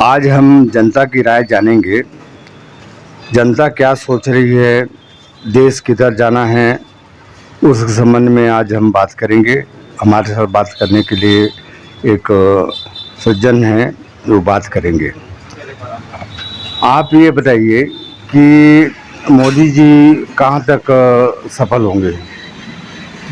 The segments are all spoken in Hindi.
आज हम जनता की राय जानेंगे। जनता क्या सोच रही है, देश किधर जाना है, उस संबंध में आज हम बात करेंगे। हमारे साथ बात करने के लिए एक सज्जन हैं जो बात करेंगे। आप ये बताइए कि मोदी जी कहाँ तक सफल होंगे?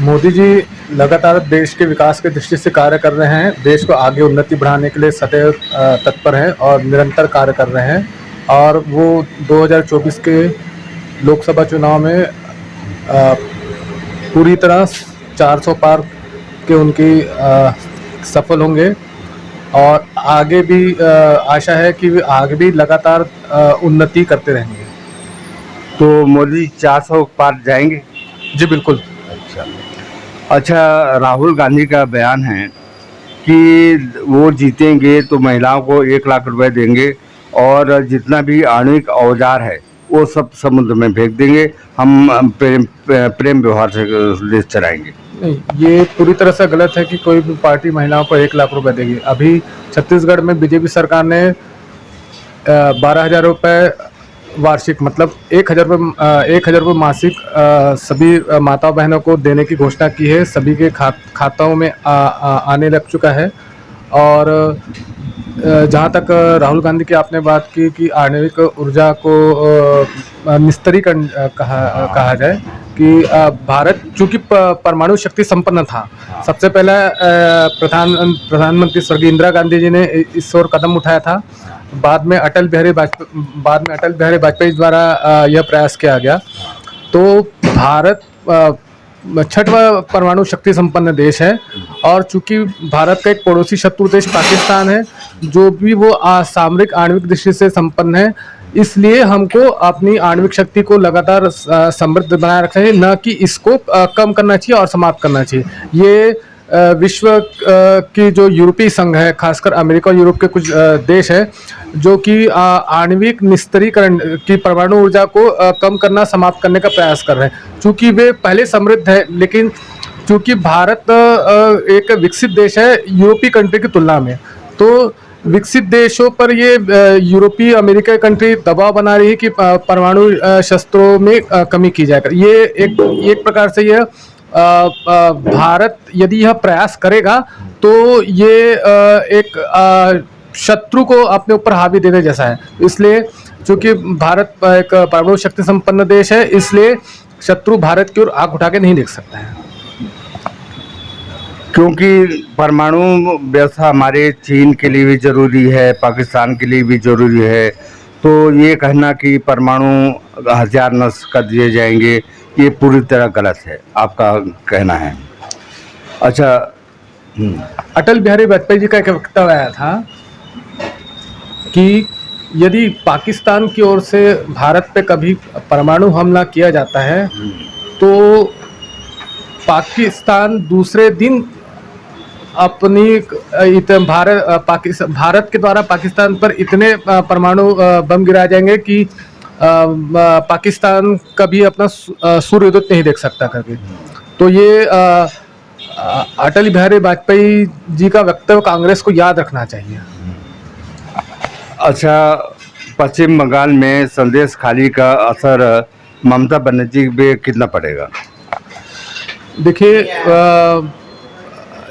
मोदी जी लगातार देश के विकास की दृष्टि से कार्य कर रहे हैं। देश को आगे उन्नति बढ़ाने के लिए सदैव तत्पर हैं और निरंतर कार्य कर रहे हैं। और वो 2024 के लोकसभा चुनाव में पूरी तरह 400 पार के उनकी सफल होंगे। और आगे भी आशा है कि वे आगे भी लगातार उन्नति करते रहेंगे। तो मोदी 400 पार जाएंगे? जी बिल्कुल। अच्छा, राहुल गांधी का बयान है कि वो जीतेंगे तो महिलाओं को 1 लाख रुपए देंगे और जितना भी आणविक औजार है वो सब समुद्र में फेंक देंगे। हम प्रेम व्यवहार से देश चलाएंगे। नहीं, ये पूरी तरह से गलत है कि कोई भी पार्टी महिलाओं को 1 लाख रुपए देगी। अभी छत्तीसगढ़ में बीजेपी सरकार ने 12,000 रुपये वार्षिक, मतलब 1,000 रुपये मासिक सभी माता बहनों को देने की घोषणा की है। सभी के खाताओं में आने लग चुका है। और जहाँ तक राहुल गांधी की आपने बात की कि आणविक ऊर्जा को निस्तारीकरण कहा जाए कि भारत चूँकि परमाणु शक्ति संपन्न था, सबसे पहले प्रधानमंत्री स्वर्गीय इंदिरा गांधी जी ने इस ओर कदम उठाया था। बाद में अटल बिहारी वाजपेयी द्वारा यह प्रयास किया गया। तो भारत छठवां परमाणु शक्ति संपन्न देश है। और चूंकि भारत का एक पड़ोसी शत्रु देश पाकिस्तान है, जो भी वो सामरिक आणविक दृष्टि से संपन्न है, इसलिए हमको अपनी आणविक शक्ति को लगातार समृद्ध बनाए रखना चाहिए, न कि इसको कम करना चाहिए और समाप्त करना चाहिए। ये विश्व की जो यूरोपीय संघ है, खासकर अमेरिका और यूरोप के कुछ देश है, जो कि आणविक निस्तारीकरण की परमाणु ऊर्जा को कम करना, समाप्त करने का प्रयास कर रहे हैं। चूँकि वे पहले समृद्ध है, लेकिन चूँकि भारत एक विकसित देश है यूरोपीय कंट्री की तुलना में, तो विकसित देशों पर ये यूरोपीय अमेरिका कंट्री दबाव बना रही है कि परमाणु शस्त्रों में कमी की जाए। ये एक प्रकार से यह भारत यदि यह प्रयास करेगा तो ये एक शत्रु को अपने ऊपर हावी देने जैसा है। इसलिए चूंकि भारत एक परमाणु शक्ति संपन्न देश है, इसलिए शत्रु भारत की ओर आंख उठा के नहीं देख सकता है। क्योंकि परमाणु व्यवस्था हमारे चीन के लिए भी ज़रूरी है, पाकिस्तान के लिए भी ज़रूरी है। तो ये कहना कि परमाणु हथियार नष्ट कर दिए जाएंगे, ये पूरी तरह गलत है, आपका कहना है। अच्छा, अटल बिहारी वाजपेयी जी का एक वक्तव्य आया था कि यदि पाकिस्तान की ओर से भारत पे कभी परमाणु हमला किया जाता है तो पाकिस्तान दूसरे दिन अपनी भारत के द्वारा पाकिस्तान पर इतने परमाणु बम गिराए जाएंगे कि पाकिस्तान कभी अपना सूर्योदय नहीं देख सकता कभी। तो ये अटल बिहारी वाजपेयी जी का वक्तव्य कांग्रेस को याद रखना चाहिए। अच्छा, पश्चिम बंगाल में संदेश खाली का असर ममता बनर्जी पे कितना पड़ेगा? देखिए,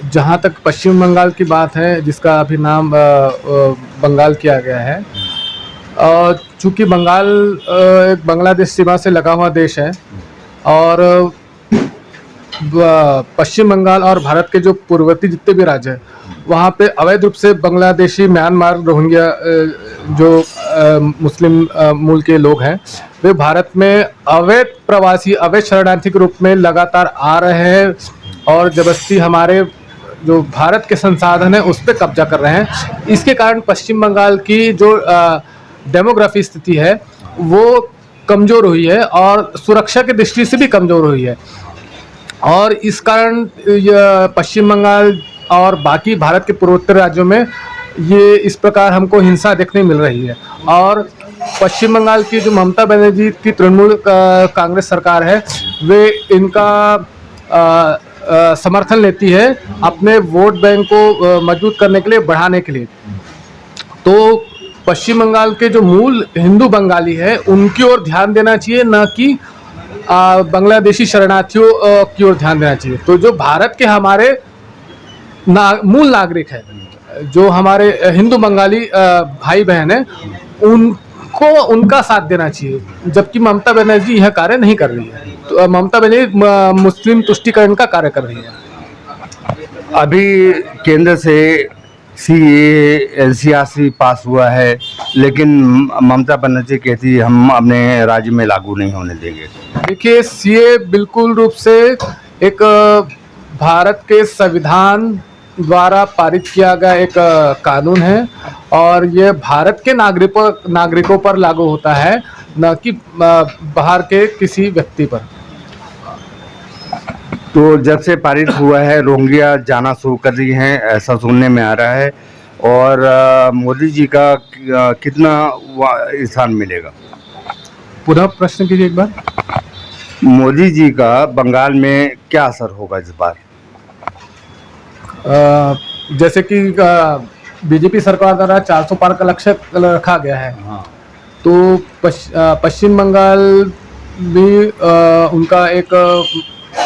जहाँ तक पश्चिम बंगाल की बात है, जिसका अभी नाम बंगाल किया गया है, और चूँकि बंगाल एक बांग्लादेश सीमा से लगा हुआ देश है, और पश्चिम बंगाल और भारत के जो पूर्ववर्ती जितने भी राज्य हैं, वहाँ पे अवैध रूप से बांग्लादेशी, म्यांमार, रोहिंग्या जो मुस्लिम मूल के लोग हैं, वे भारत में अवैध प्रवासी, अवैध शरणार्थी के रूप में लगातार आ रहे हैं और जबरदस्ती हमारे जो भारत के संसाधन है उस पर कब्जा कर रहे हैं। इसके कारण पश्चिम बंगाल की जो डेमोग्राफी स्थिति है वो कमज़ोर हुई है और सुरक्षा की दृष्टि से भी कमज़ोर हुई है। और इस कारण पश्चिम बंगाल और बाकी भारत के पूर्वोत्तर राज्यों में ये इस प्रकार हमको हिंसा देखने मिल रही है। और पश्चिम बंगाल की जो ममता बनर्जी की तृणमूल कांग्रेस सरकार है, वे इनका समर्थन लेती है अपने वोट बैंक को मजबूत करने के लिए, बढ़ाने के लिए। तो पश्चिम बंगाल के जो मूल हिंदू बंगाली है उनकी ओर ध्यान देना चाहिए, न कि बांग्लादेशी शरणार्थियों की ओर ध्यान देना चाहिए। तो जो भारत के हमारे मूल नागरिक है, जो हमारे हिंदू बंगाली भाई बहन है, उनको उनका साथ देना चाहिए, जबकि ममता बनर्जी यह कार्य नहीं कर रही है। तो ममता बनर्जी मुस्लिम तुष्टिकरण का कार्य कर रही है। अभी केंद्र से सीए एनसीआरसी पास हुआ है, लेकिन ममता बनर्जी कहती है हम अपने राज्य में लागू नहीं होने देंगे। देखिए, सीए बिल्कुल रूप से एक भारत के संविधान द्वारा पारित किया गया एक कानून है, और ये भारत के नागरिकों पर लागू होता है, न कि बाहर के किसी व्यक्ति पर। तो जब से पारित हुआ है, रोहिंग्या जाना शुरू कर दी हैं, ऐसा सुनने में आ रहा है, और मोदी जी का कितना स्थान मिलेगा? पुनः प्रश्न कीजिए एक बार। मोदी जी का बंगाल में क्या असर होगा इस बार? जैसे कि बीजेपी सरकार द्वारा 400 पार का लक्ष्य रखा गया है, तो पश्चिम बंगाल भी उनका एक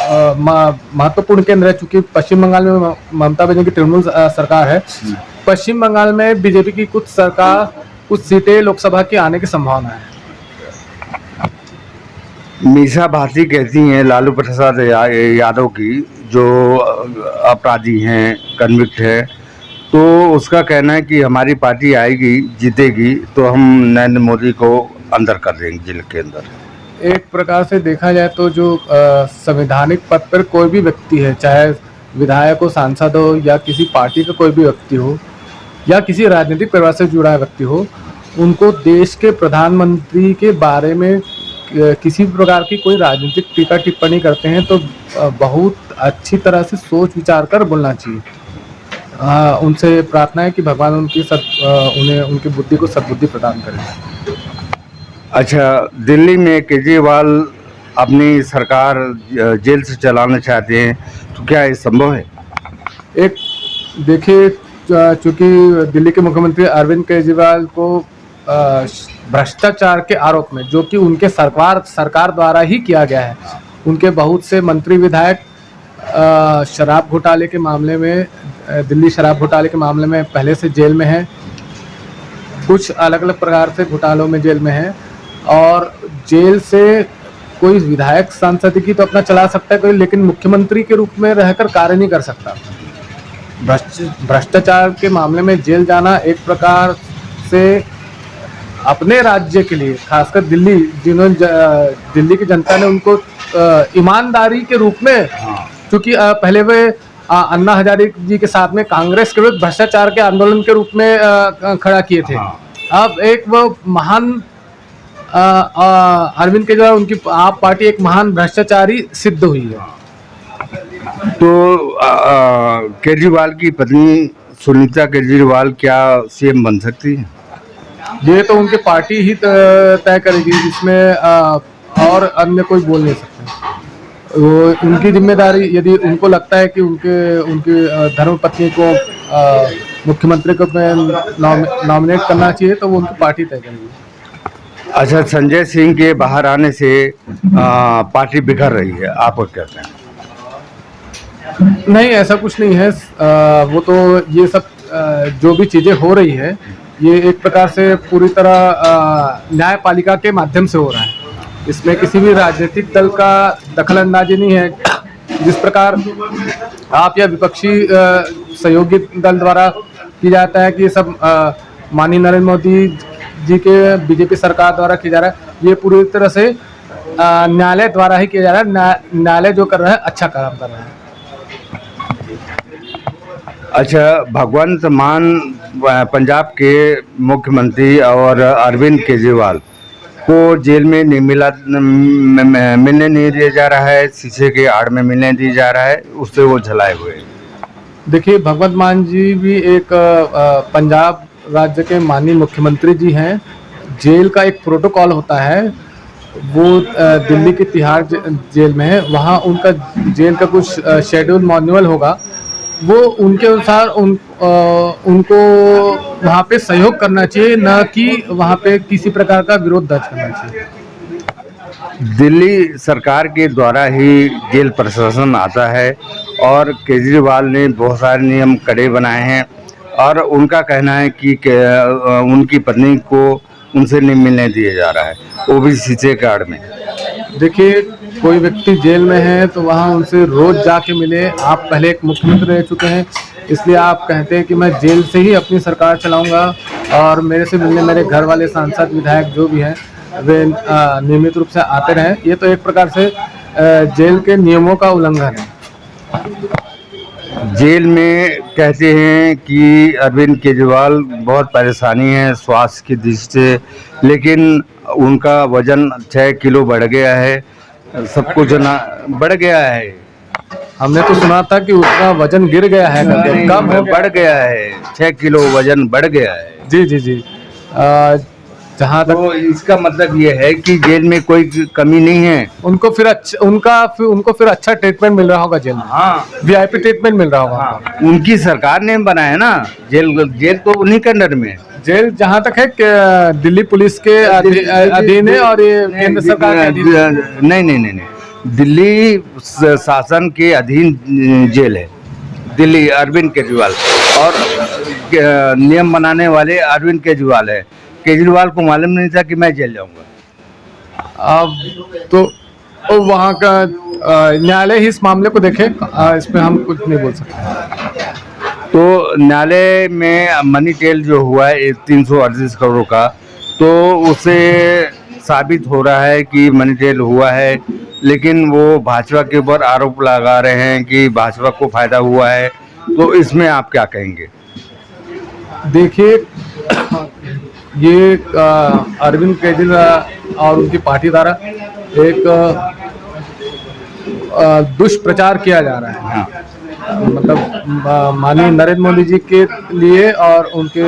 महत्वपूर्ण केंद्र है। चूंकि पश्चिम बंगाल में ममता बनर्जी की तृणमूल सरकार है, पश्चिम बंगाल में बीजेपी की कुछ सीटें लोकसभा की आने की संभावना है। मीसा भारती कहती हैं लालू प्रसाद यादव की, जो अपराधी हैं, कन्विक्ट है, तो उसका कहना है कि हमारी पार्टी आएगी, जीतेगी, तो हम नरेंद्र मोदी को अंदर कर देंगे जेल के अंदर। एक प्रकार से देखा जाए तो जो संवैधानिक पद पर कोई भी व्यक्ति है, चाहे विधायक हो, सांसद हो, या किसी पार्टी का कोई भी व्यक्ति हो, या किसी राजनीतिक परिवार से जुड़ा व्यक्ति हो, उनको देश के प्रधानमंत्री के बारे में किसी भी प्रकार की कोई राजनीतिक टीका टिप्पणी करते हैं तो बहुत अच्छी तरह से सोच विचार कर बोलना चाहिए। उनसे प्रार्थना है कि भगवान उन्हें उनकी बुद्धि को सद्बुद्धि प्रदान करें। अच्छा, दिल्ली में केजरीवाल अपनी सरकार जेल से चलाना चाहते हैं, तो क्या ये संभव है? एक देखिए, चूंकि दिल्ली के मुख्यमंत्री अरविंद केजरीवाल को भ्रष्टाचार के आरोप में, जो कि उनके सरकार द्वारा ही किया गया है, उनके बहुत से मंत्री विधायक शराब घोटाले के मामले में, दिल्ली शराब घोटाले के मामले में पहले से जेल में हैं, कुछ अलग अलग प्रकार से घोटालों में जेल में हैं, और जेल से कोई विधायक सांसद की तो अपना चला सकता है कोई, लेकिन मुख्यमंत्री के रूप में रहकर कार्य नहीं कर सकता। भ्रष्टाचार के मामले में जेल जाना एक प्रकार से अपने राज्य के लिए, खासकर दिल्ली की जनता ने उनको ईमानदारी के रूप में, क्योंकि पहले वे अन्ना हजारे जी के साथ में कांग्रेस के विरुद्ध भ्रष्टाचार के आंदोलन के रूप में खड़ा किए थे। अब एक वो महान अरविंद केजरीवाल, उनकी आप पार्टी एक महान भ्रष्टाचारी सिद्ध हुई है। तो केजरीवाल की पत्नी सुनीता केजरीवाल क्या सीएम बन सकती है? ये तो उनकी पार्टी ही तय करेगी, इसमें और अन्य कोई बोल नहीं सकते। वो उनकी जिम्मेदारी, यदि उनको लगता है कि उनकी धर्मपत्नी को मुख्यमंत्री को नॉमिनेट करना चाहिए, तो वो उनकी पार्टी तय करेगी। अच्छा, संजय सिंह के बाहर आने से पार्टी बिखर रही है, आप क्या कहते हैं? नहीं, ऐसा कुछ नहीं है। वो तो ये सब जो भी चीज़ें हो रही है, ये एक प्रकार से पूरी तरह न्यायपालिका के माध्यम से हो रहा है। इसमें किसी भी राजनीतिक दल का दखलंदाजी नहीं है। जिस प्रकार आप या विपक्षी सहयोगी दल द्वारा किया जाता है कि ये सब माननीय नरेंद्र मोदी जी के बीजेपी सरकार द्वारा किया जा रहा है, ये पूरी तरह से न्यायालय द्वारा ही किया जा रहा है। न्यायालय जो कर रहा है अच्छा काम कर रहा है। अच्छा, भगवंत मान पंजाब के मुख्यमंत्री और अरविंद केजरीवाल को जेल में नहीं मिलने नहीं दिया जा रहा है, शीशे के आड़ में मिलने दिया जा रहा है, उससे वो झलाए हुए हैं। देखिए, भगवंत मान जी भी एक पंजाब राज्य के माननीय मुख्यमंत्री जी हैं। जेल का एक प्रोटोकॉल होता है, वो दिल्ली के तिहाड़ जेल में है, वहाँ उनका जेल का कुछ शेड्यूल मैनुअल होगा, वो उनके अनुसार उनको वहाँ पे सहयोग करना चाहिए, न कि वहाँ पे किसी प्रकार का विरोध दर्ज करना चाहिए। दिल्ली सरकार के द्वारा ही जेल प्रशासन आता है और केजरीवाल ने बहुत सारे नियम कड़े बनाए हैं और उनका कहना है कि उनकी पत्नी को उनसे नहीं मिलने दिया जा रहा है, वो भी शीशे के आड़ में। देखिए, कोई व्यक्ति जेल में है तो वहाँ उनसे रोज जाके मिले। आप पहले एक मुख्यमंत्री रह चुके हैं, इसलिए आप कहते हैं कि मैं जेल से ही अपनी सरकार चलाऊंगा और मेरे से मिलने मेरे घर वाले सांसद विधायक जो भी हैं वे नियमित रूप से आते रहें। ये तो एक प्रकार से जेल के नियमों का उल्लंघन है। जेल में कहते हैं कि अरविंद केजरीवाल बहुत परेशानी है स्वास्थ्य की दृष्टि से, लेकिन उनका वजन 6 किलो बढ़ गया है, सब कुछ ना बढ़ गया है। हमने तो सुना था कि उसका वजन गिर गया है, कम हो बढ़ गया है, 6 किलो वजन बढ़ गया है। जी जी जी। जहाँ तक तो इसका मतलब ये है कि जेल में कोई कमी नहीं है। उनको फिर अच्छा ट्रीटमेंट मिल रहा होगा जेल में। हाँ, वीआईपी ट्रीटमेंट मिल रहा होगा। हाँ, उनकी सरकार ने बनाया ना जेल तो उन्हीं के अंडर में है। जेल जहाँ तक है कि दिल्ली पुलिस के अधीन है और ये केंद्र सरकार के अधीन है। नहीं, दिल्ली शासन के अधीन जेल है दिल्ली। अरविंद केजरीवाल और नियम बनाने वाले अरविंद केजरीवाल है। केजरीवाल को मालूम नहीं था कि मैं जेल जाऊंगा। अब तो वहाँ का न्यायालय ही इस मामले को देखे, इसमें हम कुछ नहीं बोल सकते। तो न्यायालय में मनी टेल जो हुआ है 338 करोड़ का, तो उसे साबित हो रहा है कि मनी टेल हुआ है, लेकिन वो भाजपा के ऊपर आरोप लगा रहे हैं कि भाजपा को फायदा हुआ है। तो इसमें आप क्या कहेंगे? देखिए, ये अरविंद केजरीवाल और उनकी पार्टी द्वारा एक दुष्प्रचार किया जा रहा है। हाँ। मतलब माननीय नरेंद्र मोदी जी के लिए और उनके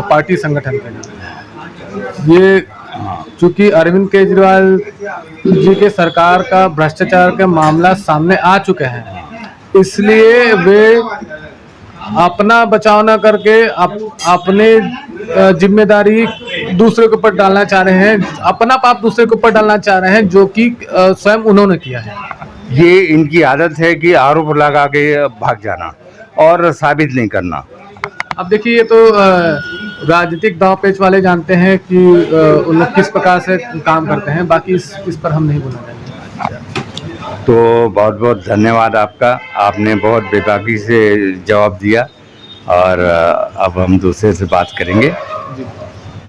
पार्टी संगठन के लिए। ये चूंकि अरविंद केजरीवाल जी के सरकार का भ्रष्टाचार का मामला सामने आ चुके हैं, इसलिए वे अपना बचाव न करके अपने जिम्मेदारी दूसरे के ऊपर डालना चाह रहे हैं, अपना पाप दूसरे के ऊपर डालना चाह रहे हैं, जो कि स्वयं उन्होंने किया है। ये इनकी आदत है कि आरोप लगा के भाग जाना और साबित नहीं करना। अब देखिए, ये तो राजनीतिक दांवपेच वाले जानते हैं कि उन लोग किस प्रकार से काम करते हैं, बाकी इस पर हम नहीं बोलना चाहेंगे। तो बहुत बहुत धन्यवाद आपका, आपने बहुत बेबाकी से जवाब दिया और अब हम दूसरे से बात करेंगे।